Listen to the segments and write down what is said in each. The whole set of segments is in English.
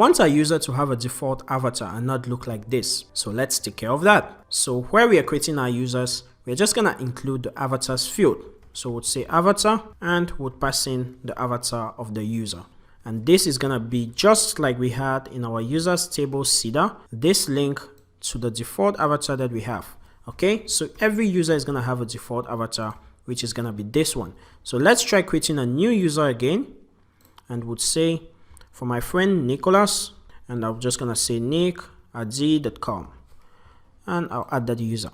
want our user to have a default avatar and not look like this. So let's take care of that. So where we are creating our users, we're just gonna include the avatars field. So we'll say avatar and we'll pass in the avatar of the user. And this is gonna be just like we had in our users table seeder, this link to the default avatar that we have. Okay, so every user is gonna have a default avatar, which is gonna be this one. So let's try creating a new user again, and would say for my friend Nicholas, and I'm just gonna say nick@z.com, and I'll add that user.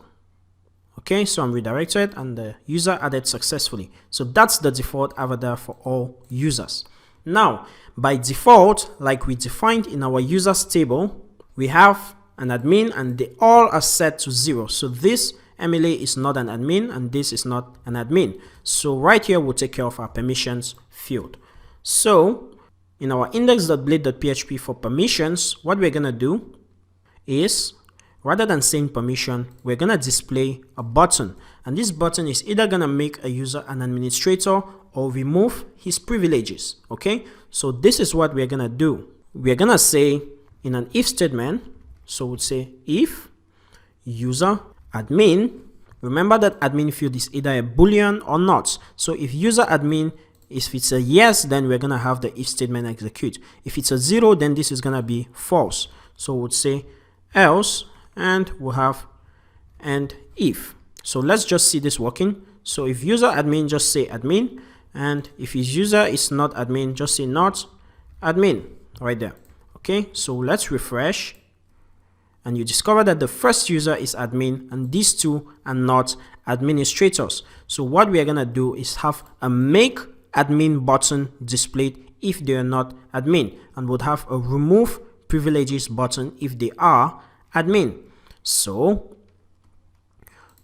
Okay, so I'm redirected and the user added successfully. So that's the default avatar for all users. Now, by default, like we defined in our users table, we have an admin and they all are set to 0. So this Emily is not an admin and this is not an admin. So right here, we'll take care of our permissions field. So in our index.blade.php for permissions, what we're gonna do is, rather than saying permission, we're gonna display a button, and this button is either gonna make a user an administrator or remove his privileges. Okay, so this is what we're gonna do. We're gonna say in an if statement, so we'll say if user admin, remember that admin field is either a boolean or not. So if user admin, if it's a yes, then we're gonna have the if statement execute. If it's a 0, then this is gonna be false. So we'll say else, and we'll have and if. So let's just see this working. So if user admin, just say admin, and if his user is not admin, just say not admin right there. Okay, so let's refresh, and you discover that the first user is admin and these two are not administrators. So what we are gonna do is have a make admin button displayed if they are not admin, and would have a remove privileges button if they are admin. So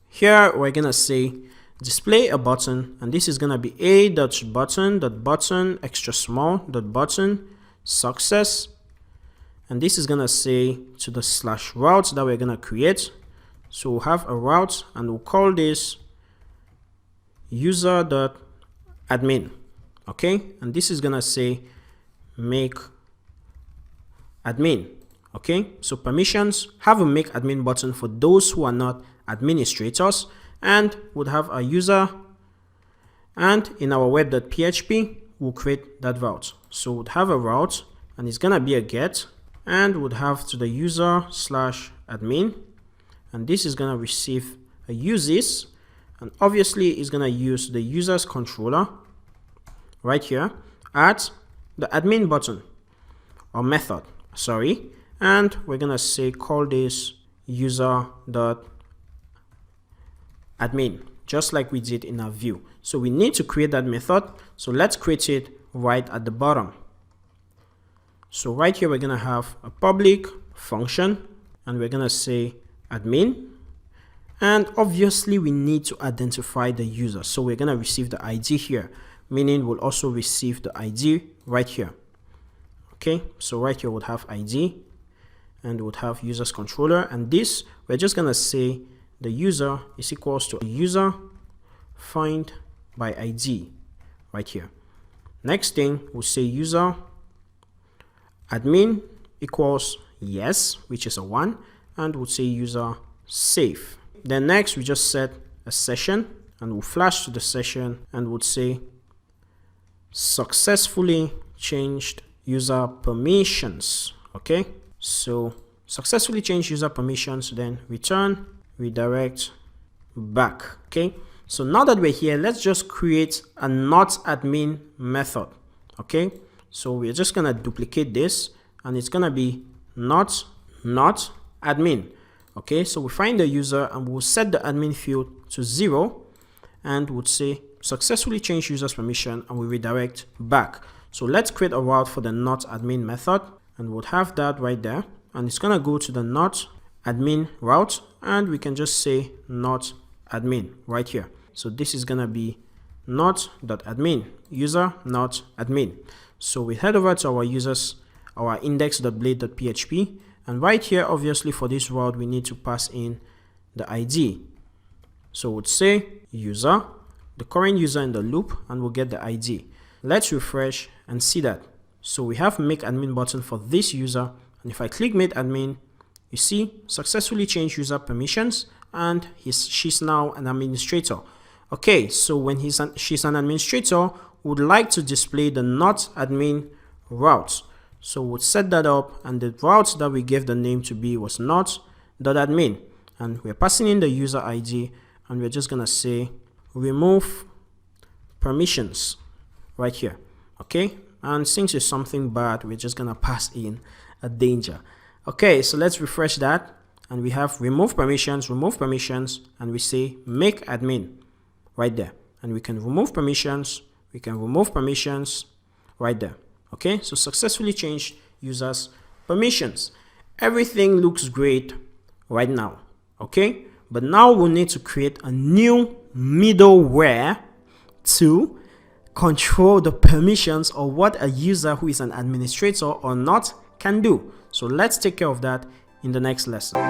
here we're gonna say display a button, and this is gonna be a.button extra small button success, and this is gonna say to the slash route that we're gonna create. So we'll have a route and we'll call this user.admin. Okay, and this is gonna say make admin. Okay, so permissions have a make admin button for those who are not administrators, and would have a user, and in our web.php we'll create that route. So we'd have a route and it's gonna be a get, and would have to the user slash admin, and this is gonna receive a uses, and obviously it's gonna use the user's controller right here at the admin button or method, sorry, and we're gonna say call this user.admin, just like we did in our view. So we need to create that method, so let's create it right at the bottom. So right here we're gonna have a public function, and we're gonna say admin, and obviously we need to identify the user, so we're gonna receive the ID here, meaning we'll also receive the ID right here. Okay, so right here we'll have ID and we'll have users controller, and this we're just gonna say the user is equals to user find by ID right here. Next thing we'll say user admin equals yes, which is a 1, and we'll say user save. Then next we just set a session, and we'll flash to the session and would say successfully changed user permissions. Okay, so successfully changed user permissions, then return redirect back. Okay, so now that we're here, let's just create a not admin method. Okay, so we're just gonna duplicate this, and it's gonna be not admin. Okay, so we find the user and we'll set the admin field to 0, and would say successfully change user's permission, and we redirect back. So let's create a route for the not admin method, and we'll have that right there, and it's gonna go to the not admin route, and we can just say not admin right here. So this is gonna be not.admin user not admin. So we head over to our users, our index.blade.php, and right here obviously for this route we need to pass in the ID. So we'd say user, the current user in the loop, and we'll get the ID. Let's refresh and see that. So we have make admin button for this user, and if I click make admin, you see successfully changed user permissions, and she's now an administrator. Okay, so when she's an administrator, would like to display the not admin route. So we'll set that up, and the route that we gave the name to be was not.admin, and we're passing in the user ID, and we're just gonna say remove permissions right here. Okay, and since it's something bad, we're just gonna pass in a danger. Okay, so let's refresh that, and we have remove permissions, and we say make admin right there, and we can remove permissions, right there. Okay, so successfully changed users permissions. Everything looks great right now. Okay, but now we'll need to create a new middleware to control the permissions or what a user who is an administrator or not can do. So let's take care of that in the next lesson.